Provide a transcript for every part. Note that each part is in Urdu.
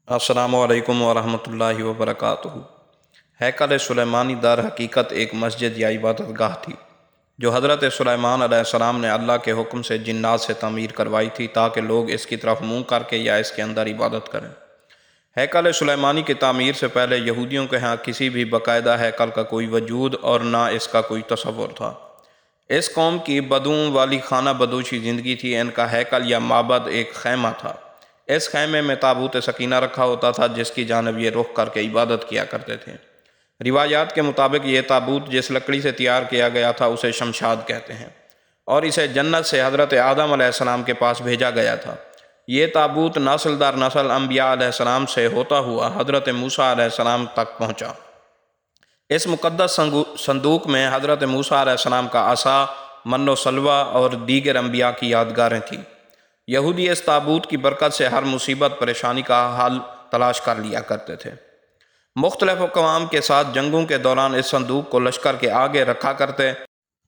السلام علیکم ورحمۃ اللہ وبرکاتہ۔ ہیکل سلیمانی در حقیقت ایک مسجد یا عبادت گاہ تھی جو حضرت سلیمان علیہ السلام نے اللہ کے حکم سے جنات سے تعمیر کروائی تھی تاکہ لوگ اس کی طرف منہ کر کے یا اس کے اندر عبادت کریں۔ ہیکل سلیمانی کی تعمیر سے پہلے یہودیوں کے ہاں کسی بھی باقاعدہ ہیکل کا کوئی وجود اور نہ اس کا کوئی تصور تھا۔ اس قوم کی بدوؤں والی خانہ بدوشی زندگی تھی۔ ان کا ہیکل یا معبد ایک خیمہ تھا۔ اس خیمے میں تابوت سکینہ رکھا ہوتا تھا جس کی جانب یہ رخ کر کے عبادت کیا کرتے تھے۔ روایات کے مطابق یہ تابوت جس لکڑی سے تیار کیا گیا تھا اسے شمشاد کہتے ہیں اور اسے جنت سے حضرت آدم علیہ السلام کے پاس بھیجا گیا تھا۔ یہ تابوت نسل در نسل انبیاء علیہ السلام سے ہوتا ہوا حضرت موسیٰ علیہ السلام تک پہنچا۔ اس مقدس صندوق میں حضرت موسیٰ علیہ السلام کا عصا، من و سلوہ اور دیگر انبیاء کی یادگاریں تھیں۔ یہودی اس تابوت کی برکت سے ہر مصیبت پریشانی کا حل تلاش کر لیا کرتے تھے۔ مختلف اقوام کے ساتھ جنگوں کے دوران اس صندوق کو لشکر کے آگے رکھا کرتے،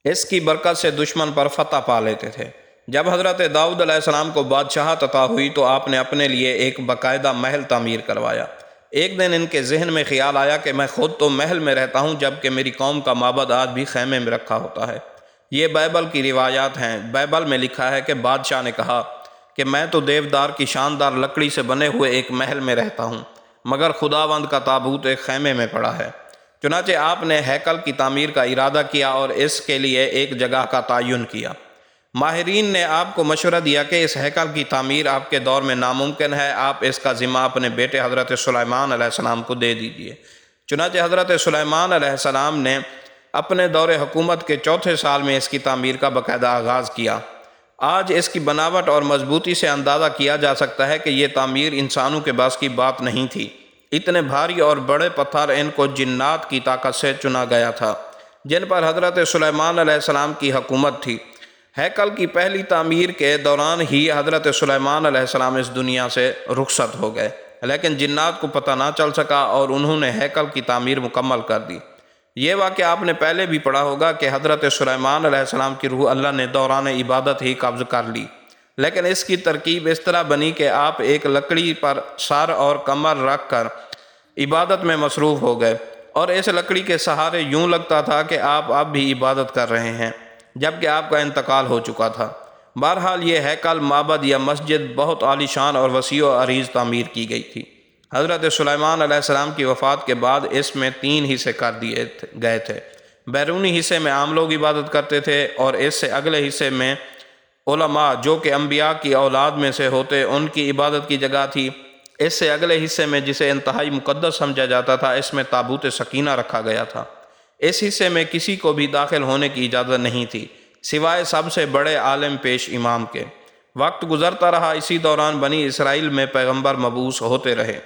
اس کی برکت سے دشمن پر فتح پا لیتے تھے۔ جب حضرت داؤد علیہ السلام کو بادشاہت عطا ہوئی تو آپ نے اپنے لیے ایک باقاعدہ محل تعمیر کروایا۔ ایک دن ان کے ذہن میں خیال آیا کہ میں خود تو محل میں رہتا ہوں جبکہ میری قوم کا معبد آج بھی خیمے میں رکھا ہوتا ہے۔ یہ بائبل کی روایات ہیں۔ بائبل میں لکھا ہے کہ بادشاہ نے کہا کہ میں تو دیودار کی شاندار لکڑی سے بنے ہوئے ایک محل میں رہتا ہوں مگر خداوند کا تابوت ایک خیمے میں پڑا ہے۔ چنانچہ آپ نے ہیکل کی تعمیر کا ارادہ کیا اور اس کے لیے ایک جگہ کا تعین کیا۔ ماہرین نے آپ کو مشورہ دیا کہ اس ہیکل کی تعمیر آپ کے دور میں ناممکن ہے، آپ اس کا ذمہ اپنے بیٹے حضرت سلیمان علیہ السلام کو دے دیجیے۔ چنانچہ حضرت سلیمان علیہ السلام نے اپنے دور حکومت کے چوتھے سال میں اس کی تعمیر کا باقاعدہ آغاز کیا۔ آج اس کی بناوٹ اور مضبوطی سے اندازہ کیا جا سکتا ہے کہ یہ تعمیر انسانوں کے بس کی بات نہیں تھی۔ اتنے بھاری اور بڑے پتھر ان کو جنات کی طاقت سے چنا گیا تھا جن پر حضرت سلیمان علیہ السلام کی حکومت تھی۔ ہیکل کی پہلی تعمیر کے دوران ہی حضرت سلیمان علیہ السلام اس دنیا سے رخصت ہو گئے، لیکن جنات کو پتہ نہ چل سکا اور انہوں نے ہیکل کی تعمیر مکمل کر دی۔ یہ واقعہ آپ نے پہلے بھی پڑھا ہوگا کہ حضرت سلیمان علیہ السلام کی روح اللہ نے دوران عبادت ہی قبض کر لی، لیکن اس کی ترکیب اس طرح بنی کہ آپ ایک لکڑی پر سر اور کمر رکھ کر عبادت میں مصروف ہو گئے اور اس لکڑی کے سہارے یوں لگتا تھا کہ آپ اب بھی عبادت کر رہے ہیں جبکہ آپ کا انتقال ہو چکا تھا۔ بہرحال یہ ہیکل، معبد یا مسجد بہت عالی شان اور وسیع و عریض تعمیر کی گئی تھی۔ حضرت سلیمان علیہ السلام کی وفات کے بعد اس میں 3 حصے کر دیے گئے تھے۔ بیرونی حصے میں عام لوگ عبادت کرتے تھے اور اس سے اگلے حصے میں علماء جو کہ انبیاء کی اولاد میں سے ہوتے ان کی عبادت کی جگہ تھی۔ اس سے اگلے حصے میں جسے انتہائی مقدس سمجھا جاتا تھا اس میں تابوت سکینہ رکھا گیا تھا۔ اس حصے میں کسی کو بھی داخل ہونے کی اجازت نہیں تھی سوائے سب سے بڑے عالم پیش امام کے۔ وقت گزرتا رہا، اسی دوران بنی اسرائیل میں پیغمبر مبعوث ہوتے رہے۔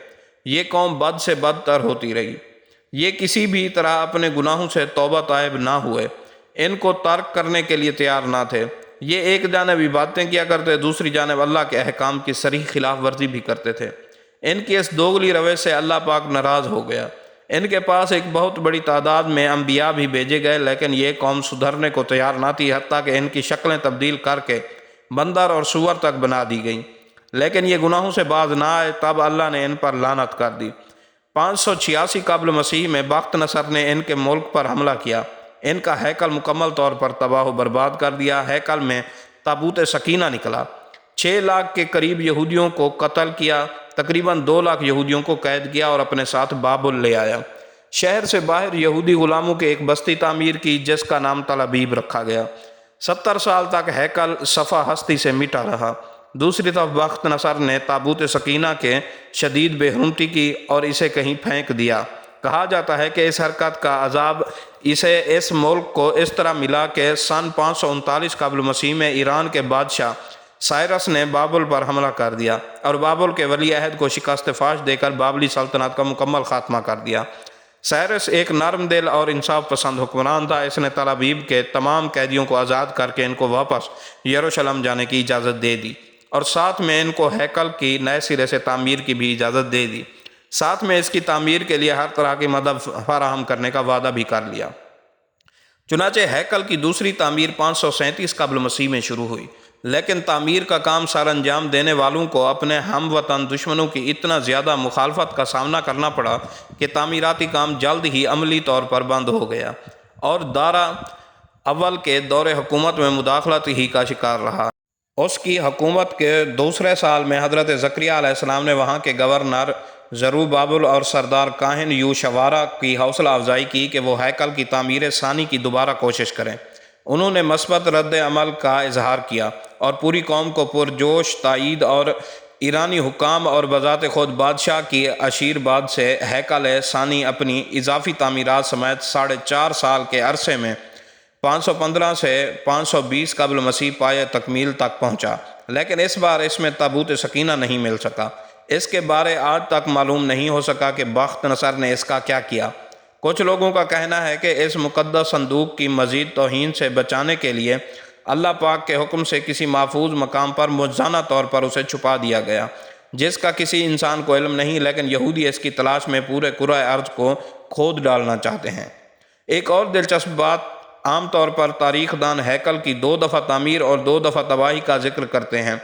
یہ قوم بد سے بدتر ہوتی رہی۔ یہ کسی بھی طرح اپنے گناہوں سے توبہ طائب نہ ہوئے، ان کو ترک کرنے کے لیے تیار نہ تھے۔ یہ ایک جانب عبادتیں کیا کرتے، دوسری جانب اللہ کے احکام کی صریح خلاف ورزی بھی کرتے تھے۔ ان کی اس دوغلی روش سے اللہ پاک ناراض ہو گیا۔ ان کے پاس ایک بہت بڑی تعداد میں انبیاء بھی بھیجے گئے لیکن یہ قوم سدھرنے کو تیار نہ تھی، حتیٰ کہ ان کی شکلیں تبدیل کر کے بندر اور سور تک بنا دی گئیں، لیکن یہ گناہوں سے باز نہ آئے۔ تب اللہ نے ان پر لعنت کر دی۔ 586 قبل مسیح میں بخت نصر نے ان کے ملک پر حملہ کیا، ان کا ہیکل مکمل طور پر تباہ و برباد کر دیا۔ ہیکل میں تابوت سکینہ نکلا۔ 6 لاکھ کے قریب یہودیوں کو قتل کیا، تقریباً 2 لاکھ یہودیوں کو قید کیا اور اپنے ساتھ بابل لے آیا۔ شہر سے باہر یہودی غلاموں کی ایک بستی تعمیر کی جس کا نام تل ابیب رکھا گیا۔ 70 سال تک ہیکل صفحہ ہستی سے مٹا رہا۔ دوسری طرف بخت نصر نے تابوت سکینہ کے شدید بے حرمتی کی اور اسے کہیں پھینک دیا۔ کہا جاتا ہے کہ اس حرکت کا عذاب اسے اس ملک کو اس طرح ملا کہ سن 539 قبل مسیح میں ایران کے بادشاہ سائرس نے بابل پر حملہ کر دیا اور بابل کے ولی عہد کو شکست فاش دے کر بابلی سلطنت کا مکمل خاتمہ کر دیا۔ سائرس ایک نرم دل اور انصاف پسند حکمران تھا۔ اس نے تل ابیب کے تمام قیدیوں کو آزاد کر کے ان کو واپس یروشلم جانے کی اجازت دے دی اور ساتھ میں ان کو ہیکل کی نئے سرے سے تعمیر کی بھی اجازت دے دی۔ ساتھ میں اس کی تعمیر کے لیے ہر طرح کی مدد فراہم کرنے کا وعدہ بھی کر لیا۔ چنانچہ ہیکل کی دوسری تعمیر 537 قبل مسیح میں شروع ہوئی۔ لیکن تعمیر کا کام سر انجام دینے والوں کو اپنے ہم وطن دشمنوں کی اتنا زیادہ مخالفت کا سامنا کرنا پڑا کہ تعمیراتی کام جلد ہی عملی طور پر بند ہو گیا اور دارا اول کے دور حکومت میں مداخلت ہی کا شکار رہا۔ اس کی حکومت کے دوسرے سال میں حضرت زکریہ علیہ السلام نے وہاں کے گورنر زروبابل اور سردار کاہن یوشوارا کی حوصلہ افزائی کی کہ وہ ہیکل کی تعمیر ثانی کی دوبارہ کوشش کریں۔ انہوں نے مثبت رد عمل کا اظہار کیا اور پوری قوم کو پرجوش تائید اور ایرانی حکام اور بذات خود بادشاہ کی آشیرواد سے ہیکل ثانی اپنی اضافی تعمیرات سمیت 4.5 سال کے عرصے میں 515 سے 520 قبل مسیح پائے تکمیل تک پہنچا، لیکن اس بار اس میں تابوت سکینہ نہیں مل سکا۔ اس کے بارے آج تک معلوم نہیں ہو سکا کہ بخت نصر نے اس کا کیا کیا۔ کچھ لوگوں کا کہنا ہے کہ اس مقدس صندوق کی مزید توہین سے بچانے کے لیے اللہ پاک کے حکم سے کسی محفوظ مقام پر معجزانہ طور پر اسے چھپا دیا گیا، جس کا کسی انسان کو علم نہیں، لیکن یہودی اس کی تلاش میں پورے کرۂ ارض کو کھود ڈالنا چاہتے ہیں۔ ایک اور دلچسپ بات، عام طور پر تاریخ دان ہیکل کی 2 دفعہ تعمیر اور 2 دفعہ تباہی کا ذکر کرتے ہیں۔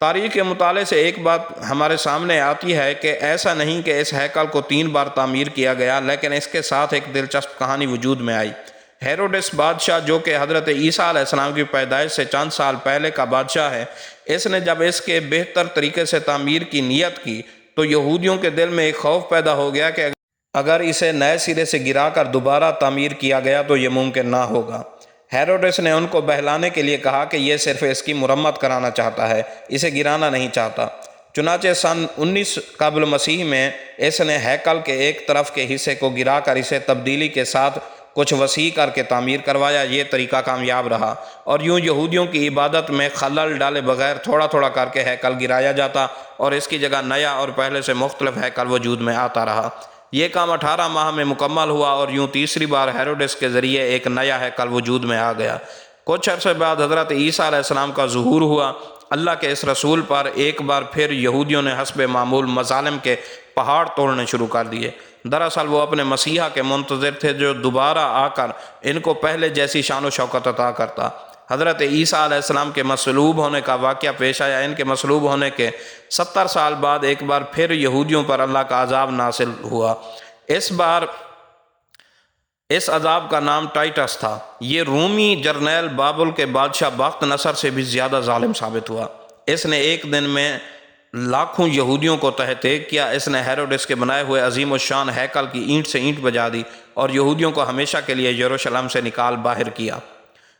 تاریخ کے مطالعے سے ایک بات ہمارے سامنے آتی ہے کہ ایسا نہیں کہ اس ہیکل کو 3 بار تعمیر کیا گیا، لیکن اس کے ساتھ ایک دلچسپ کہانی وجود میں آئی۔ ہیروڈس بادشاہ، جو کہ حضرت عیسیٰ علیہ السلام کی پیدائش سے چند سال پہلے کا بادشاہ ہے، اس نے جب اس کے بہتر طریقے سے تعمیر کی نیت کی تو یہودیوں کے دل میں ایک خوف پیدا ہو گیا کہ اگر اسے نئے سرے سے گرا کر دوبارہ تعمیر کیا گیا تو یہ ممکن نہ ہوگا۔ ہیروڈس نے ان کو بہلانے کے لیے کہا کہ یہ صرف اس کی مرمت کرانا چاہتا ہے، اسے گرانا نہیں چاہتا۔ چنانچہ سن 19 قبل مسیح میں اس نے ہیکل کے ایک طرف کے حصے کو گرا کر اسے تبدیلی کے ساتھ کچھ وسیع کر کے تعمیر کروایا۔ یہ طریقہ کامیاب رہا اور یوں یہودیوں کی عبادت میں خلل ڈالے بغیر تھوڑا تھوڑا کر کے ہیکل گرایا جاتا اور اس کی جگہ نیا اور پہلے سے مختلف ہیکل وجود میں آتا رہا۔ یہ کام 18 ماہ میں مکمل ہوا اور یوں تیسری بار ہیروڈس کے ذریعے ایک نیا ہیکل وجود میں آ گیا۔ کچھ عرصے بعد حضرت عیسیٰ علیہ السلام کا ظہور ہوا۔ اللہ کے اس رسول پر ایک بار پھر یہودیوں نے حسب معمول مظالم کے پہاڑ توڑنے شروع کر دیے۔ دراصل وہ اپنے مسیحا کے منتظر تھے جو دوبارہ آ کر ان کو پہلے جیسی شان و شوکت عطا کرتا۔ حضرت عیسیٰ علیہ السلام کے مصلوب ہونے کا واقعہ پیش آیا۔ ان کے مصلوب ہونے کے 70 سال بعد ایک بار پھر یہودیوں پر اللہ کا عذاب نازل ہوا۔ اس بار اس عذاب کا نام ٹائٹس تھا۔ یہ رومی جرنیل بابل کے بادشاہ بخت نصر سے بھی زیادہ ظالم ثابت ہوا۔ اس نے ایک دن میں لاکھوں یہودیوں کو تحت کیا۔ اس نے ہیروڈس کے بنائے ہوئے عظیم الشان ہیکل کی اینٹ سے اینٹ بجا دی اور یہودیوں کو ہمیشہ کے لیے یروشلم سے نکال باہر کیا۔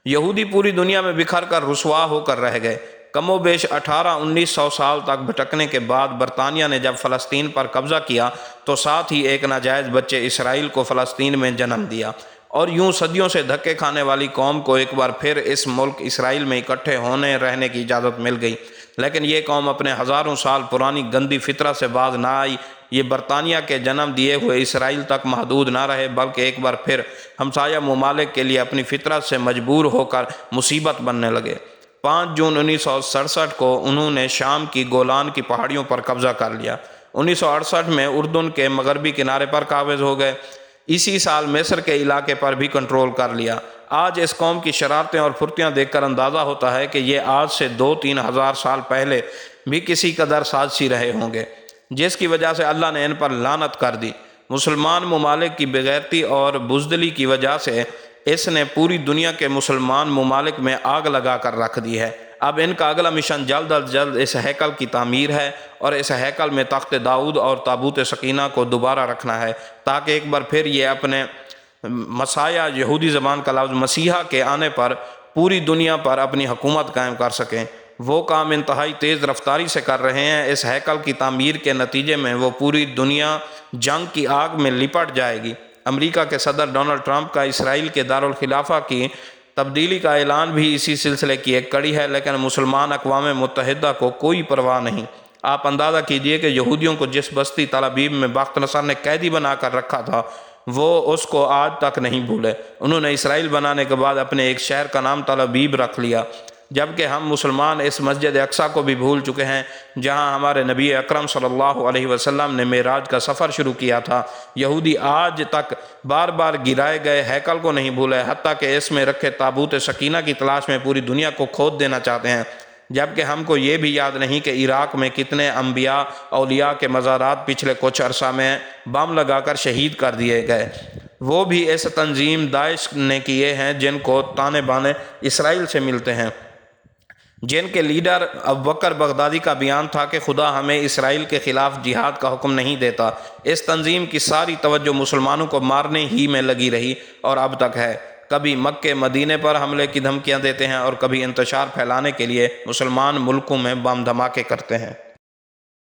یہودی پوری دنیا میں بکھر کر رسوا ہو کر رہ گئے۔ کم و بیش 1800-1900 سال تک بھٹکنے کے بعد برطانیہ نے جب فلسطین پر قبضہ کیا تو ساتھ ہی ایک ناجائز بچے اسرائیل کو فلسطین میں جنم دیا، اور یوں صدیوں سے دھکے کھانے والی قوم کو ایک بار پھر اس ملک اسرائیل میں اکٹھے ہونے رہنے کی اجازت مل گئی۔ لیکن یہ قوم اپنے ہزاروں سال پرانی گندی فطرت سے باز نہ آئی۔ یہ برطانیہ کے جنم دیے ہوئے اسرائیل تک محدود نہ رہے، بلکہ ایک بار پھر ہمسایہ ممالک کے لیے اپنی فطرت سے مجبور ہو کر مصیبت بننے لگے۔ 5 جون 1967 کو انہوں نے شام کی گولان کی پہاڑیوں پر قبضہ کر لیا۔ 1968 میں اردن کے مغربی کنارے پر قابض ہو گئے۔ اسی سال مصر کے علاقے پر بھی کنٹرول کر لیا۔ آج اس قوم کی شرارتیں اور پھرتیاں دیکھ کر اندازہ ہوتا ہے کہ یہ آج سے 2-3 ہزار سال پہلے بھی کسی قدر سازشی رہے ہوں گے، جس کی وجہ سے اللہ نے ان پر لعنت کر دی۔ مسلمان ممالک کی بغیرتی اور بزدلی کی وجہ سے اس نے پوری دنیا کے مسلمان ممالک میں آگ لگا کر رکھ دی ہے۔ اب ان کا اگلا مشن جلد از جلد اس ہیکل کی تعمیر ہے اور اس ہیکل میں تخت داؤد اور تابوت سکینہ کو دوبارہ رکھنا ہے، تاکہ ایک بار پھر یہ اپنے مسیح، یہودی زبان کا لفظ مسیحا کے آنے پر پوری دنیا پر اپنی حکومت قائم کر سکیں۔ وہ کام انتہائی تیز رفتاری سے کر رہے ہیں۔ اس ہیکل کی تعمیر کے نتیجے میں وہ پوری دنیا جنگ کی آگ میں لپٹ جائے گی۔ امریکہ کے صدر ڈونلڈ ٹرمپ کا اسرائیل کے دارالخلافہ کی تبدیلی کا اعلان بھی اسی سلسلے کی ایک کڑی ہے، لیکن مسلمان اقوام متحدہ کو کوئی پرواہ نہیں۔ آپ اندازہ کیجئے کہ یہودیوں کو جس بستی تل ابیب میں بخت نصر نے قیدی بنا کر رکھا تھا، وہ اس کو آج تک نہیں بھولے۔ انہوں نے اسرائیل بنانے کے بعد اپنے ایک شہر کا نام تل ابیب رکھ لیا، جبکہ ہم مسلمان اس مسجد اقصیٰ کو بھی بھول چکے ہیں جہاں ہمارے نبی اکرم صلی اللہ علیہ وسلم نے معراج کا سفر شروع کیا تھا۔ یہودی آج تک بار بار گرائے گئے ہیکل کو نہیں بھولے، حتیٰ کہ اس میں رکھے تابوت سکینہ کی تلاش میں پوری دنیا کو کھود دینا چاہتے ہیں۔ جبکہ ہم کو یہ بھی یاد نہیں کہ عراق میں کتنے انبیاء اولیاء کے مزارات پچھلے کچھ عرصہ میں بم لگا کر شہید کر دیے گئے۔ وہ بھی ایسے تنظیم داعش نے کیے ہیں جن کو تانے بانے اسرائیل سے ملتے ہیں، جن کے لیڈر ابوبکر بغدادی کا بیان تھا کہ خدا ہمیں اسرائیل کے خلاف جہاد کا حکم نہیں دیتا۔ اس تنظیم کی ساری توجہ مسلمانوں کو مارنے ہی میں لگی رہی اور اب تک ہے۔ کبھی مکے مدینے پر حملے کی دھمکیاں دیتے ہیں اور کبھی انتشار پھیلانے کے لیے مسلمان ملکوں میں بم دھماکے کرتے ہیں۔